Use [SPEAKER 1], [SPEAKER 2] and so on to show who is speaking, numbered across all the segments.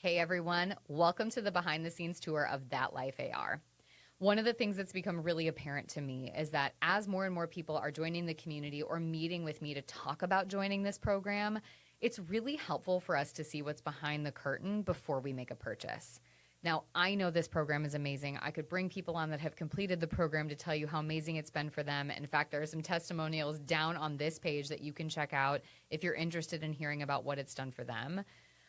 [SPEAKER 1] Hey everyone, welcome to the behind the scenes tour of That Life AR. One of the things that's become really apparent to me is that as more and more people are joining the community or meeting with me to talk about joining this program, it's really helpful for us to see what's behind the curtain before we make a purchase. Now, I know this program is amazing. I could bring people on that have completed the program to tell you how amazing it's been for them. In fact, there are some testimonials down on this page that you can check out if you're interested in hearing about what it's done for them.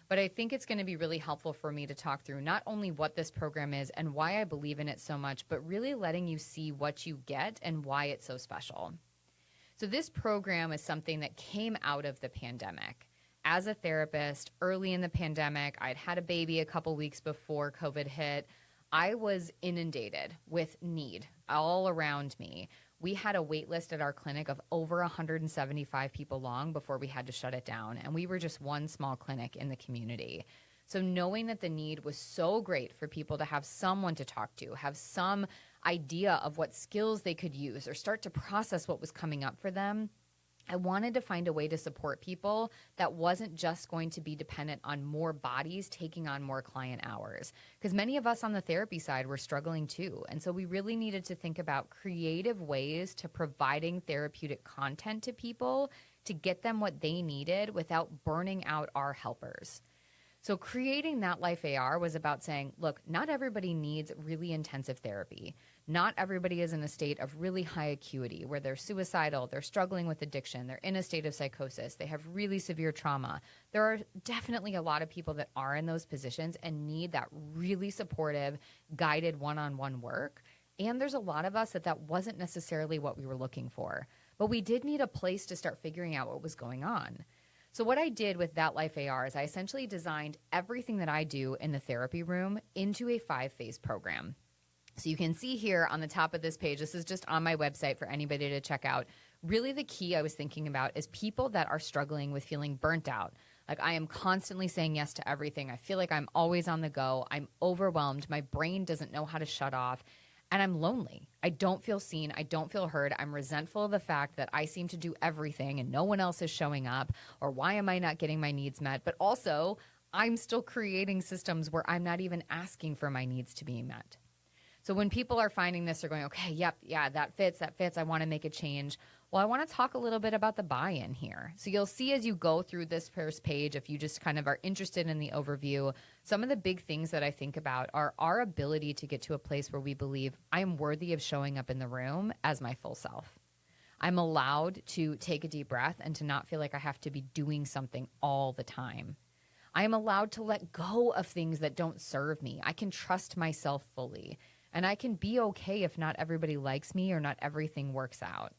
[SPEAKER 1] But I think it's going to be really helpful for me to talk through not only what this program is and why I believe in it so much, but really letting you see what you get and why it's so special. So this program is something that came out of the pandemic. As a therapist, early in the pandemic, I'd had a baby a couple weeks before COVID hit. I was inundated with need all around me. We had a wait list at our clinic of over 175 people long before we had to shut it down. And we were just one small clinic in the community. So knowing that the need was so great for people to have someone to talk to, have some idea of what skills they could use or start to process what was coming up for them, I wanted to find a way to support people that wasn't just going to be dependent on more bodies taking on more client hours. Because many of us on the therapy side were struggling too. And so we really needed to think about creative ways to providing therapeutic content to people to get them what they needed without burning out our helpers. So creating That Life AR was about saying, look, not everybody needs really intensive therapy. Not everybody is in a state of really high acuity where they're suicidal, they're struggling with addiction, they're in a state of psychosis, they have really severe trauma. There are definitely a lot of people that are in those positions and need that really supportive, guided one-on-one work. And there's a lot of us that wasn't necessarily what we were looking for. But we did need a place to start figuring out what was going on. So what I did with That Life AR is I essentially designed everything that I do in the therapy room into a 5-phase program. So you can see here on the top of this page, this is just on my website for anybody to check out. Really the key I was thinking about is people that are struggling with feeling burnt out. Like I am constantly saying yes to everything. I feel like I'm always on the go. I'm overwhelmed. My brain doesn't know how to shut off. And I'm lonely. I don't feel seen. I don't feel heard. I'm resentful of the fact that I seem to do everything and no one else is showing up. Or why am I not getting my needs met? But also, I'm still creating systems where I'm not even asking for my needs to be met. So when people are finding this, they're going, okay, yep, yeah, that fits. I want to make a change. Well, I want to talk a little bit about the buy-in here. So you'll see as you go through this first page, if you just kind of are interested in the overview, some of the big things that I think about are our ability to get to a place where we believe I am worthy of showing up in the room as my full self. I'm allowed to take a deep breath and to not feel like I have to be doing something all the time. I am allowed to let go of things that don't serve me. I can trust myself fully. And I can be okay if not everybody likes me or not everything works out.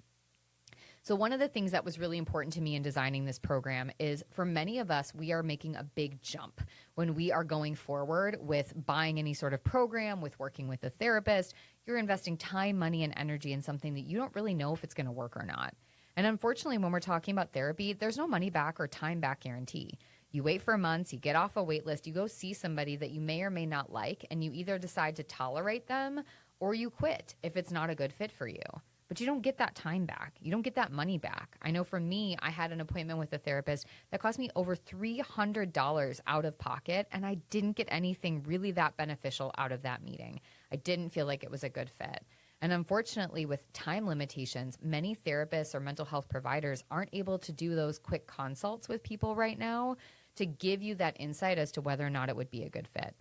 [SPEAKER 1] So one of the things that was really important to me in designing this program is for many of us, we are making a big jump when we are going forward with buying any sort of program, with working with a therapist. You're investing time, money, and energy in something that you don't really know if it's going to work or not. And unfortunately, when we're talking about therapy, there's no money back or time back guarantee. You wait for months, you get off a wait list, you go see somebody that you may or may not like, and you either decide to tolerate them or you quit if it's not a good fit for you. But you don't get that time back. You don't get that money back. I know for me, I had an appointment with a therapist that cost me over $300 out of pocket, and I didn't get anything really that beneficial out of that meeting. I didn't feel like it was a good fit. And unfortunately, with time limitations, many therapists or mental health providers aren't able to do those quick consults with people right now to give you that insight as to whether or not it would be a good fit.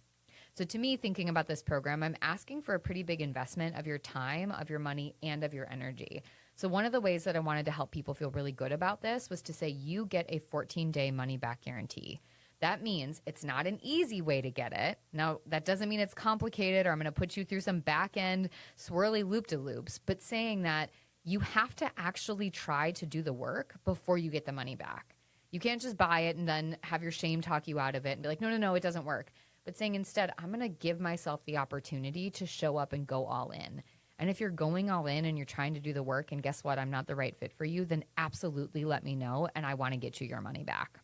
[SPEAKER 1] So to me, thinking about this program, I'm asking for a pretty big investment of your time, of your money, and of your energy. So one of the ways that I wanted to help people feel really good about this was to say you get a 14-day money-back guarantee. That means it's not an easy way to get it. Now, that doesn't mean it's complicated or I'm going to put you through some back-end swirly loop-de-loops, but saying that you have to actually try to do the work before you get the money back. You can't just buy it and then have your shame talk you out of it and be like, no, it doesn't work. But saying instead, I'm going to give myself the opportunity to show up and go all in. And if you're going all in and you're trying to do the work and guess what, I'm not the right fit for you, then absolutely let me know and I want to get you your money back.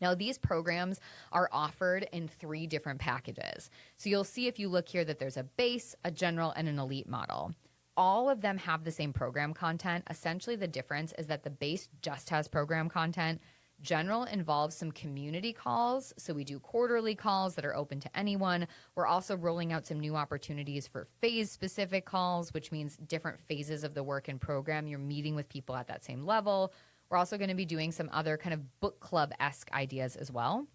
[SPEAKER 1] Now, these programs are offered in 3 different packages. So you'll see if you look here that there's a base, a general, and an elite model. All of them have the same program content. Essentially, the difference is that the base just has program content. General involves some community calls. So we do quarterly calls that are open to anyone. We're also rolling out some new opportunities for phase-specific calls, which means different phases of the work and program. You're meeting with people at that same level. We're also going to be doing some other kind of book club-esque ideas as well.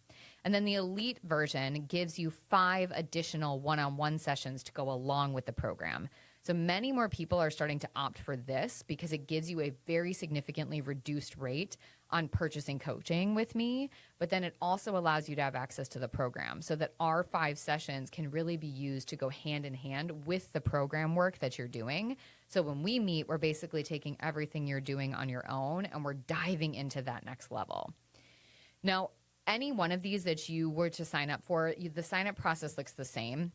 [SPEAKER 1] And then the elite version gives you 5 additional one-on-one sessions to go along with the program. So many more people are starting to opt for this because it gives you a very significantly reduced rate on purchasing coaching with me, but then it also allows you to have access to the program so that our 5 sessions can really be used to go hand in hand with the program work that you're doing. So when we meet, we're basically taking everything you're doing on your own and we're diving into that next level. Now, any one of these that you were to sign up for, the sign-up process looks the same.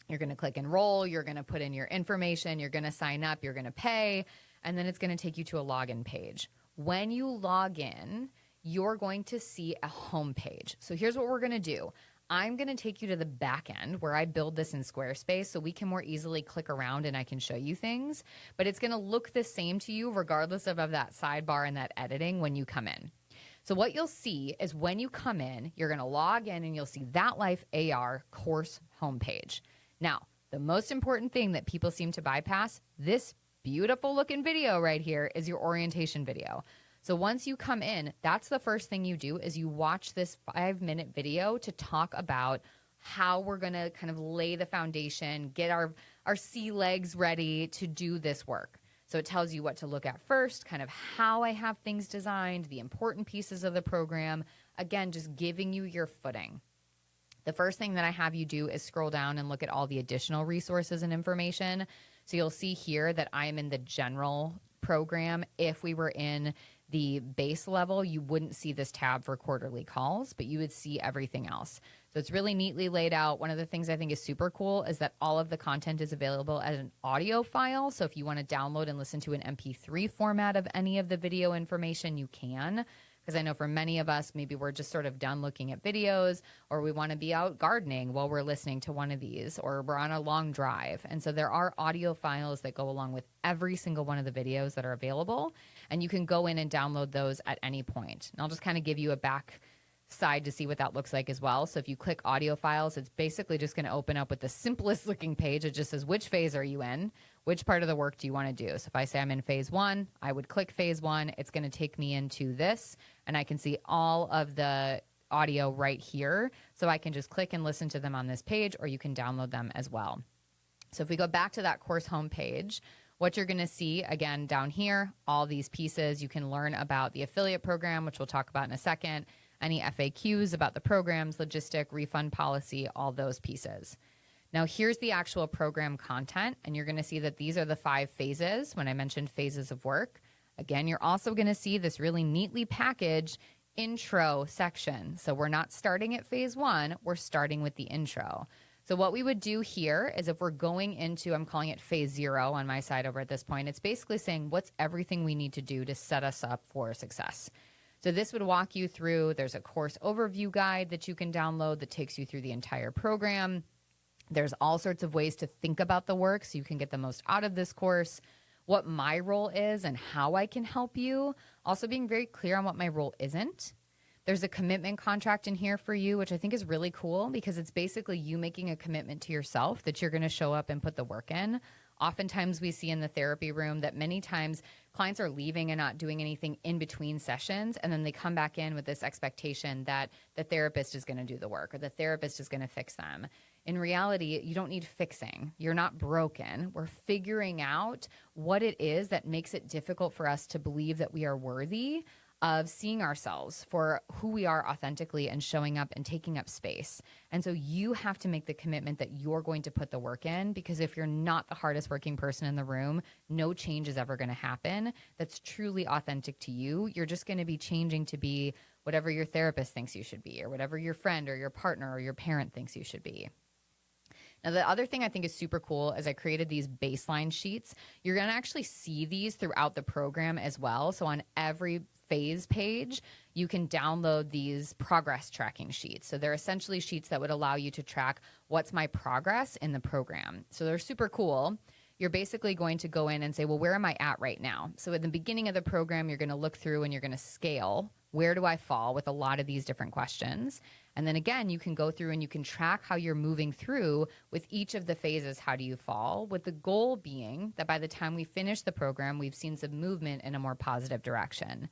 [SPEAKER 1] You're going to click enroll, you're going to put in your information, you're going to sign up, you're going to pay, and then it's going to take you to a login page. When you log in, you're going to see a home page. So here's what we're going to do. I'm going to take you to the back end where I build this in Squarespace so we can more easily click around and I can show you things. But it's going to look the same to you regardless of that sidebar and that editing when you come in. So what you'll see is when you come in, you're going to log in and you'll see That Life AR course homepage. Now, the most important thing that people seem to bypass, this beautiful looking video right here, is your orientation video. So once you come in, that's the first thing you do is you watch this 5-minute video to talk about how we're going to kind of lay the foundation, get our sea legs ready to do this work. So it tells you what to look at first, kind of how I have things designed, the important pieces of the program, again, just giving you your footing. The first thing that I have you do is scroll down and look at all the additional resources and information. So you'll see here that I am in the general program. If we were in the base level, you wouldn't see this tab for quarterly calls, but you would see everything else. So it's really neatly laid out. One of the things I think is super cool is that all of the content is available as an audio file. So if you want to download and listen to an MP3 format of any of the video information, you can. Because I know for many of us, maybe we're just sort of done looking at videos, or we want to be out gardening while we're listening to one of these, or we're on a long drive. And so there are audio files that go along with every single one of the videos that are available, and you can go in and download those at any point. And I'll just kind of give you a back side to see what that looks like as well. So if you click audio files, it's basically just going to open up with the simplest looking page. It just says, which phase are you in? Which part of the work do you want to do? So if I say I'm in phase 1, I would click phase 1. It's going to take me into this, and I can see all of the audio right here. So I can just click and listen to them on this page, or you can download them as well. So if we go back to that course homepage, what you're going to see, again, down here, all these pieces. You can learn about the affiliate program, which we'll talk about in a second, any FAQs about the programs, logistic, refund policy, all those pieces. Now, here's the actual program content, and you're going to see that these are the 5 phases when I mentioned phases of work. Again, you're also going to see this really neatly packaged intro section. So we're not starting at phase 1, we're starting with the intro. So what we would do here is if we're going into, I'm calling it phase 0 on my side over at this point, it's basically saying what's everything we need to do to set us up for success. So this would walk you through, there's a course overview guide that you can download that takes you through the entire program. There's all sorts of ways to think about the work so you can get the most out of this course, what my role is and how I can help you. Also being very clear on what my role isn't. There's a commitment contract in here for you, which I think is really cool because it's basically you making a commitment to yourself that you're going to show up and put the work in. Oftentimes we see in the therapy room that many times clients are leaving and not doing anything in between sessions, and then they come back in with this expectation that the therapist is going to do the work or the therapist is going to fix them. In reality, you don't need fixing. You're not broken. We're figuring out what it is that makes it difficult for us to believe that we are worthy of seeing ourselves for who we are authentically and showing up and taking up space. And so you have to make the commitment that you're going to put the work in, because if you're not the hardest working person in the room, no change is ever going to happen that's truly authentic to you. You're just going to be changing to be whatever your therapist thinks you should be, or whatever your friend or your partner or your parent thinks you should be. Now, the other thing I think is super cool is I created these baseline sheets. You're going to actually see these throughout the program as well. So on every phase page, you can download these progress tracking sheets. So they're essentially sheets that would allow you to track what's my progress in the program. So they're super cool. You're basically going to go in and say, well, where am I at right now? So at the beginning of the program, you're going to look through and you're going to scale Where do I fall with a lot of these different questions? And then again, you can go through and you can track how you're moving through with each of the phases. How do you fall? With the goal being that by the time we finish the program, we've seen some movement in a more positive direction.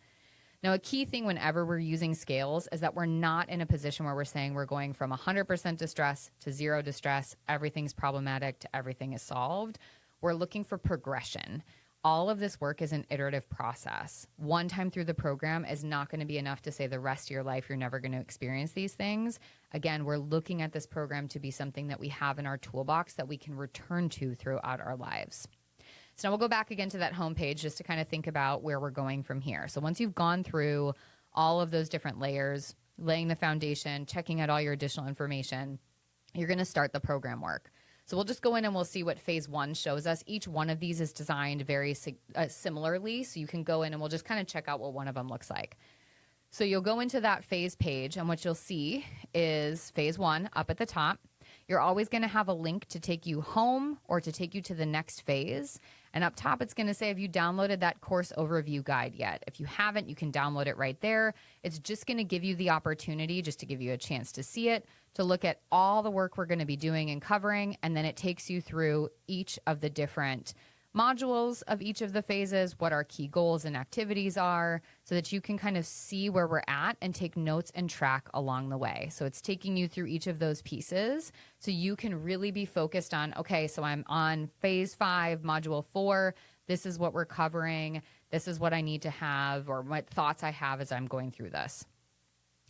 [SPEAKER 1] Now, a key thing whenever we're using scales is that we're not in a position where we're saying we're going from 100% distress to zero distress, everything's problematic to everything is solved. We're looking for progression. All of this work is an iterative process. One time through the program is not going to be enough to say the rest of your life you're never going to experience these things. Again, we're looking at this program to be something that we have in our toolbox that we can return to throughout our lives. So now we'll go back again to that homepage just to kind of think about where we're going from here. So once you've gone through all of those different layers, laying the foundation, checking out all your additional information, you're going to start the program work. So we'll just go in and we'll see what phase 1 shows us. Each one of these is designed very similarly. So you can go in and we'll just kind of check out what one of them looks like. So you'll go into that phase page and what you'll see is phase 1 up at the top. You're always going to have a link to take you home or to take you to the next phase. And up top, it's going to say, have you downloaded that course overview guide yet? If you haven't, you can download it right there. It's just going to give you the opportunity, just to give you a chance to see it, to look at all the work we're going to be doing and covering. And then it takes you through each of the different modules of each of the phases, what our key goals and activities are, so that you can kind of see where we're at and take notes and track along the way. So it's taking you through each of those pieces so you can really be focused on, okay, so I'm on phase 5, module 4. This is what we're covering. This is what I need to have, or what thoughts I have as I'm going through this.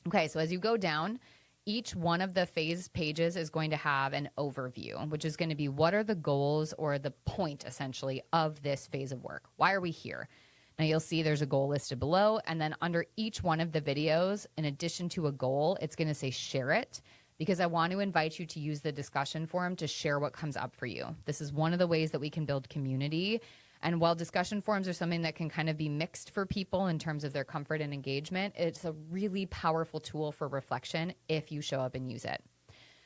[SPEAKER 1] Okay, so as you go down, each one of the phase pages is going to have an overview, which is going to be what are the goals or the point essentially of this phase of work? Why are we here? Now you'll see there's a goal listed below, and then under each one of the videos, in addition to a goal, it's going to say share it, because I want to invite you to use the discussion forum to share what comes up for you. This is one of the ways that we can build community. And while discussion forums are something that can kind of be mixed for people in terms of their comfort and engagement, it's a really powerful tool for reflection if you show up and use it.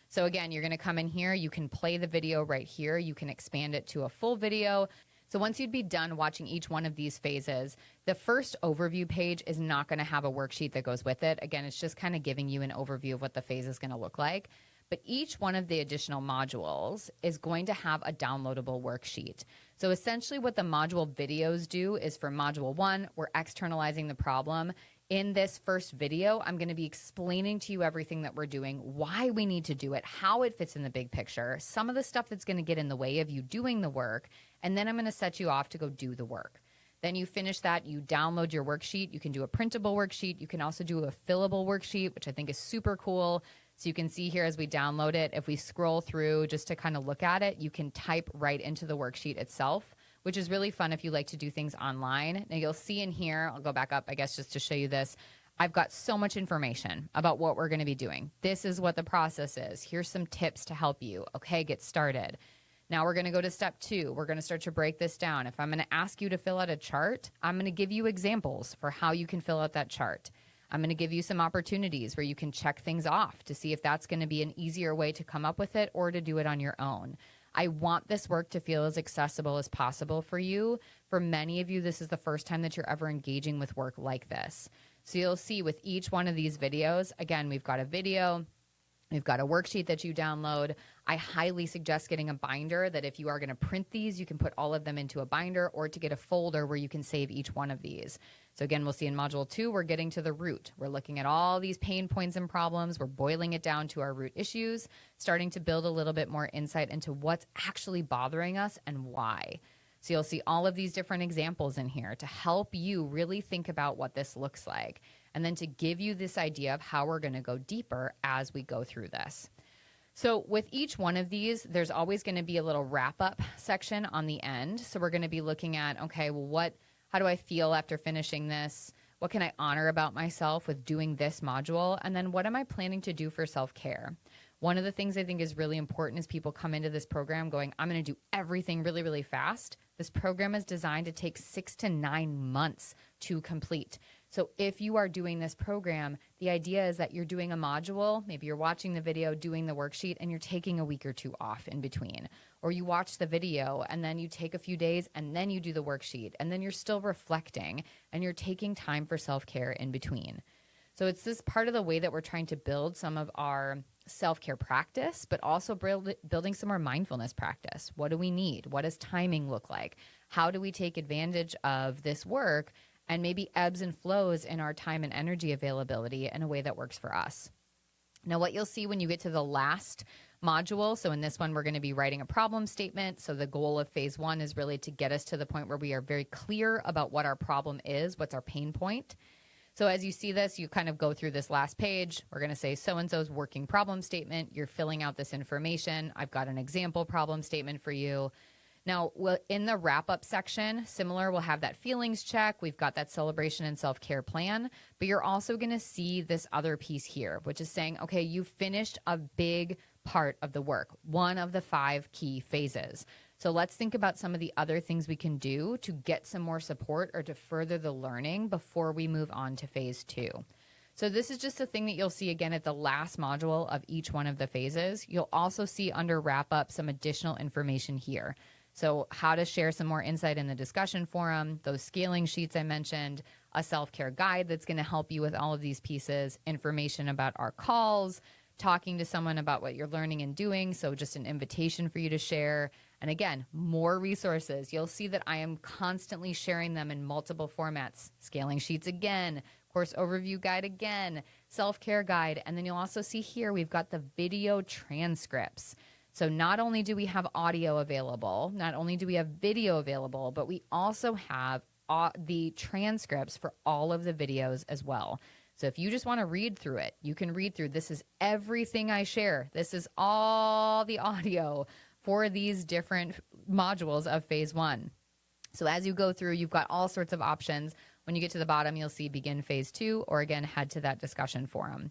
[SPEAKER 1] So again, you're going to come in here. You can play the video right here. You can expand it to a full video. So once you'd be done watching each one of these phases, the first overview page is not going to have a worksheet that goes with it. Again, it's just kind of giving you an overview of what the phase is going to look like. But each one of the additional modules is going to have a downloadable worksheet. So essentially what the module videos do is for module 1, we're externalizing the problem. In this first video, I'm going to be explaining to you everything that we're doing, why we need to do it, how it fits in the big picture, some of the stuff that's going to get in the way of you doing the work, and then I'm going to set you off to go do the work. Then you finish that, you download your worksheet. You can do a printable worksheet. You can also do a fillable worksheet, which I think is super cool. So you can see here as we download it, if we scroll through just to kind of look at it, you can type right into the worksheet itself, which is really fun if you like to do things online. Now you'll see in here, I'll go back up, I guess, just to show you this. I've got so much information about what we're going to be doing. This is what the process is. Here's some tips to help you. Okay, get started. Now we're going to go to step 2. We're going to start to break this down. If I'm going to ask you to fill out a chart, I'm going to give you examples for how you can fill out that chart. I'm going to give you some opportunities where you can check things off to see if that's going to be an easier way to come up with it or to do it on your own. I want this work to feel as accessible as possible for you. For many of you, this is the first time that you're ever engaging with work like this. So you'll see with each one of these videos, again, we've got a video, we've got a worksheet that you download. I highly suggest getting a binder that if you are going to print these, you can put all of them into a binder, or to get a folder where you can save each one of these. So again, we'll see in module 2, we're getting to the root. We're looking at all these pain points and problems. We're boiling it down to our root issues, starting to build a little bit more insight into what's actually bothering us and why. So you'll see all of these different examples in here to help you really think about what this looks like, and then to give you this idea of how we're going to go deeper as we go through this. So with each one of these, there's always going to be a little wrap-up section on the end. So we're going to be looking at, okay, well, how do I feel after finishing this? What can I honor about myself with doing this module? And then what am I planning to do for self-care? One of the things I think is really important is people come into this program going, I'm going to do everything really, really fast. This program is designed to take 6 to 9 months to complete. So if you are doing this program, the idea is that you're doing a module, maybe you're watching the video, doing the worksheet, and you're taking a week or 2 off in between. Or you watch the video and then you take a few days and then you do the worksheet, and then you're still reflecting and you're taking time for self-care in between. So it's this part of the way that we're trying to build some of our self-care practice, but also building some more mindfulness practice. What do we need? What does timing look like? How do we take advantage of this work and maybe ebbs and flows in our time and energy availability in a way that works for us? Now, what you'll see when you get to the last module, so in this one, we're going to be writing a problem statement. So the goal of phase 1 is really to get us to the point where we are very clear about what our problem is, what's our pain point. So as you see this, you kind of go through this last page. We're going to say so-and-so's working problem statement. You're filling out this information. I've got an example problem statement for you. Now, in the wrap-up section, similar, we'll have that feelings check. We've got that celebration and self-care plan, but you're also going to see this other piece here, which is saying, okay, you finished a big part of the work, one of the 5 key phases. So let's think about some of the other things we can do to get some more support or to further the learning before we move on to phase 2. So this is just a thing that you'll see again at the last module of each one of the phases. You'll also see under wrap-up some additional information here. So how to share some more insight in the discussion forum, those scaling sheets I mentioned, a self-care guide that's going to help you with all of these pieces, information about our calls, talking to someone about what you're learning and doing. So just an invitation for you to share. And again, more resources. You'll see that I am constantly sharing them in multiple formats. Scaling sheets again, course overview guide again, self-care guide. And then you'll also see here, we've got the video transcripts. So not only do we have audio available, not only do we have video available, but we also have the transcripts for all of the videos as well. So if you just want to read through it, you can read through. This is everything I share. This is all the audio for these different modules of phase 1. So as you go through, you've got all sorts of options. When you get to the bottom, you'll see begin phase 2, or again, head to that discussion forum.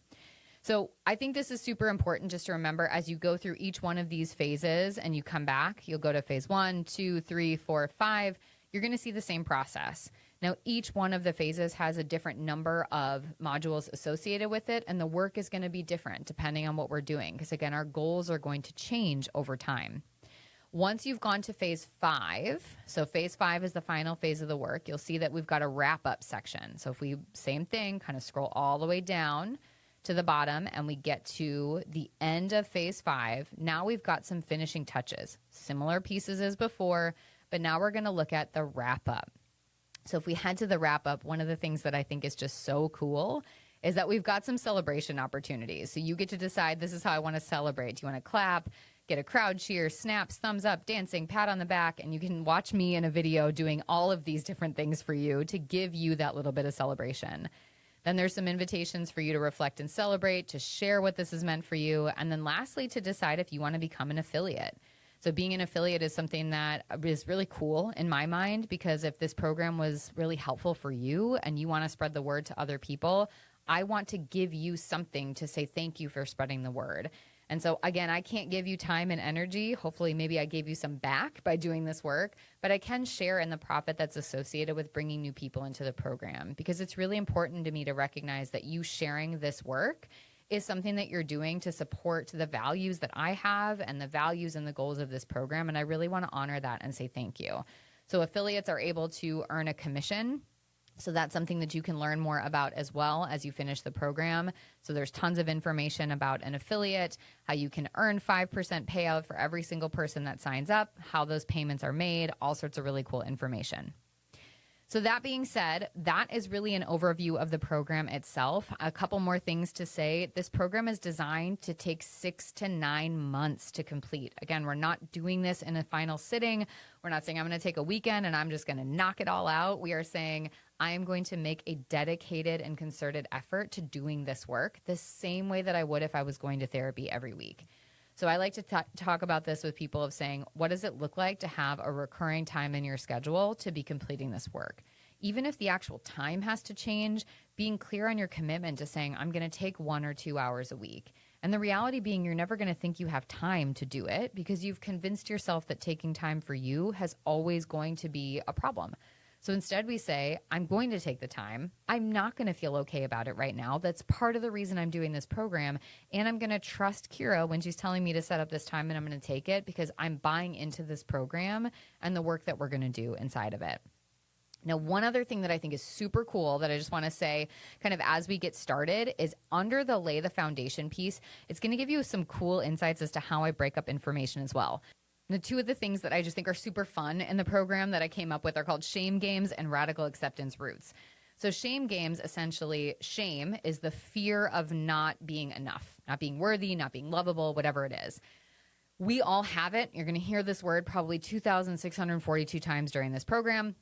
[SPEAKER 1] So I think this is super important just to remember as you go through each one of these phases and you come back, you'll go to phase 1, 2, 3, 4, 5. You're going to see the same process. Now, each one of the phases has a different number of modules associated with it, and the work is going to be different depending on what we're doing, because again, our goals are going to change over time. Once you've gone to phase 5, so phase 5 is the final phase of the work, you'll see that we've got a wrap-up section. So if we, same thing, kind of scroll all the way down to the bottom and we get to the end of phase 5, now we've got some finishing touches, similar pieces as before, but now we're going to look at the wrap-up. So if we head to the wrap-up, one of the things that I think is just so cool is that we've got some celebration opportunities. So you get to decide, this is how I want to celebrate. Do you want to clap, get a crowd cheer, snaps, thumbs up, dancing, pat on the back, and you can watch me in a video doing all of these different things for you to give you that little bit of celebration. Then there's some invitations for you to reflect and celebrate, to share what this has meant for you, and then lastly, to decide if you want to become an affiliate. So being an affiliate is something that is really cool in my mind, because if this program was really helpful for you and you want to spread the word to other people, I want to give you something to say thank you for spreading the word. And so again, I can't give you time and energy. Hopefully maybe I gave you some back by doing this work, but I can share in the profit that's associated with bringing new people into the program, because it's really important to me to recognize that you sharing this work is something that you're doing to support the values that I have and the values and the goals of this program. And I really want to honor that and say thank you. So affiliates are able to earn a commission. So that's something that you can learn more about as well as you finish the program. So there's tons of information about an affiliate, how you can earn 5% payout for every single person that signs up, how those payments are made, all sorts of really cool information. So that being said, that is really an overview of the program itself. A couple more things to say. This program is designed to take 6 to 9 months to complete. Again, we're not doing this in a final sitting. We're not saying I'm going to take a weekend and I'm just going to knock it all out. We are saying I am going to make a dedicated and concerted effort to doing this work the same way that I would if I was going to therapy every week. So I like to talk about this with people of saying, what does it look like to have a recurring time in your schedule to be completing this work? Even if the actual time has to change, being clear on your commitment to saying, I'm going to take 1 or 2 hours a week. And the reality being, you're never going to think you have time to do it because you've convinced yourself that taking time for you has always going to be a problem. So instead we say, I'm going to take the time. I'm not going to feel okay about it right now. That's part of the reason I'm doing this program. And I'm going to trust Kira when she's telling me to set up this time, and I'm going to take it because I'm buying into this program and the work that we're going to do inside of it. Now, one other thing that I think is super cool that I just want to say kind of as we get started is under the lay the foundation piece, it's going to give you some cool insights as to how I break up information as well. The two of the things that I just think are super fun in the program that I came up with are called shame games and radical acceptance routes. So shame games, essentially, shame is the fear of not being enough, not being worthy, not being lovable, whatever it is. We all have it. You're going to hear this word probably 2,642 times during this program.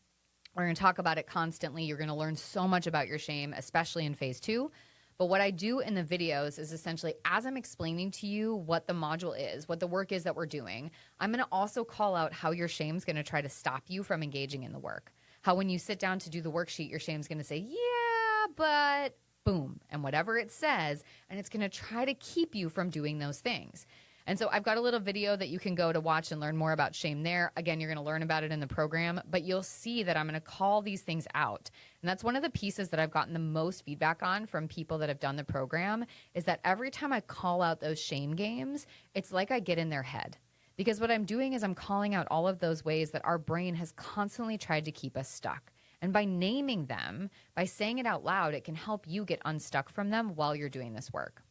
[SPEAKER 1] We're going to talk about it constantly. You're going to learn so much about your shame, especially in phase 2. But what I do in the videos is essentially, as I'm explaining to you what the module is, what the work is that we're doing, I'm going to also call out how your shame's going to try to stop you from engaging in the work. How when you sit down to do the worksheet, your shame's going to say, yeah, but boom, and whatever it says, and it's going to try to keep you from doing those things. And so I've got a little video that you can go to watch and learn more about shame there. Again, you're going to learn about it in the program, but you'll see that I'm going to call these things out. And that's one of the pieces that I've gotten the most feedback on from people that have done the program is that every time I call out those shame games, it's like I get in their head. Because what I'm doing is I'm calling out all of those ways that our brain has constantly tried to keep us stuck. And by naming them, by saying it out loud, it can help you get unstuck from them while you're doing this work.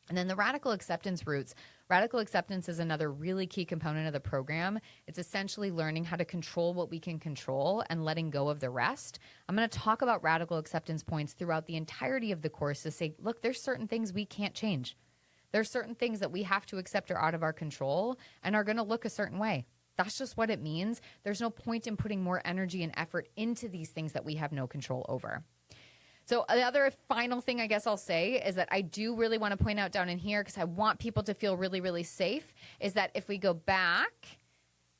[SPEAKER 1] And then the radical acceptance routes. Radical acceptance is another really key component of the program. It's essentially learning how to control what we can control and letting go of the rest. I'm going to talk about radical acceptance points throughout the entirety of the course to say, look, there's certain things we can't change. There's certain things that we have to accept are out of our control and are going to look a certain way. That's just what it means. There's no point in putting more energy and effort into these things that we have no control over. So the other final thing I guess I'll say is that I do really want to point out down in here, because I want people to feel really, really safe, is that if we go back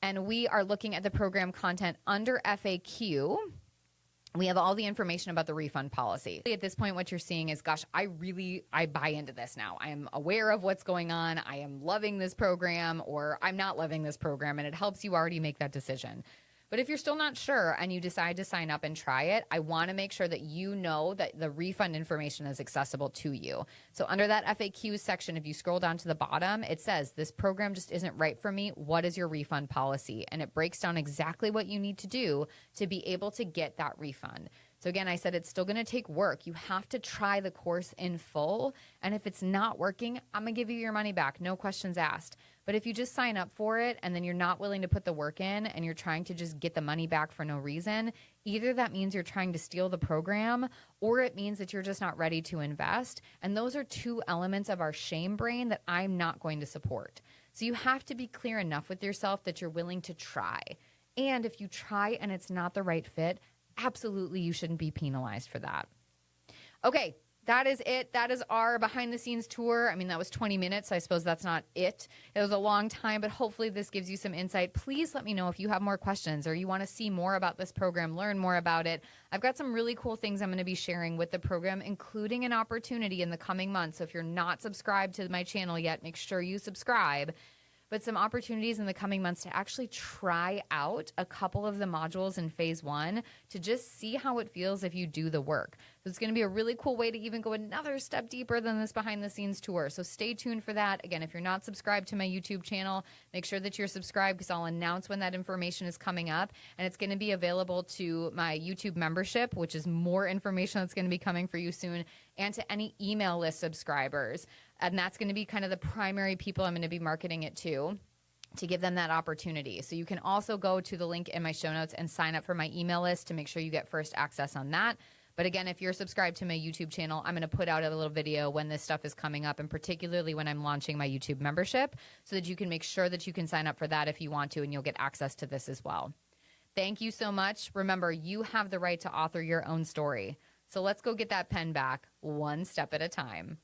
[SPEAKER 1] and we are looking at the program content under FAQ, we have all the information about the refund policy. At this point, what you're seeing is, gosh, I buy into this now. I am aware of what's going on. I am loving this program, or I'm not loving this program, and it helps you already make that decision. But if you're still not sure and you decide to sign up and try it, I want to make sure that you know that the refund information is accessible to you. So under that FAQ section, if you scroll down to the bottom, it says, this program just isn't right for me. What is your refund policy? And it breaks down exactly what you need to do to be able to get that refund. So again, I said it's still going to take work. You have to try the course in full. And if it's not working, I'm going to give you your money back. No questions asked. But if you just sign up for it and then you're not willing to put the work in and you're trying to just get the money back for no reason, either that means you're trying to steal the program, or it means that you're just not ready to invest. And those are two elements of our shame brain that I'm not going to support. So you have to be clear enough with yourself that you're willing to try. And if you try and it's not the right fit, absolutely you shouldn't be penalized for that. Okay. That is it. That is our behind the scenes tour. I mean, that was 20 minutes. So I suppose that's not it. It was a long time, but hopefully this gives you some insight. Please let me know if you have more questions or you want to see more about this program, learn more about it. I've got some really cool things I'm going to be sharing with the program, including an opportunity in the coming months. So if you're not subscribed to my channel yet, make sure you subscribe. But some opportunities in the coming months to actually try out a couple of the modules in phase 1 to just see how it feels if you do the work. So it's going to be a really cool way to even go another step deeper than this behind the scenes tour. So stay tuned for that. Again, if you're not subscribed to my YouTube channel, make sure that you're subscribed, because I'll announce when that information is coming up. And it's going to be available to my YouTube membership, which is more information that's going to be coming for you soon, and to any email list subscribers. And that's going to be kind of the primary people I'm going to be marketing it to give them that opportunity. So you can also go to the link in my show notes and sign up for my email list to make sure you get first access on that. But again, if you're subscribed to my YouTube channel, I'm going to put out a little video when this stuff is coming up, and particularly when I'm launching my YouTube membership, so that you can make sure that you can sign up for that if you want to, and you'll get access to this as well. Thank you so much. Remember, you have the right to author your own story. So let's go get that pen back one step at a time.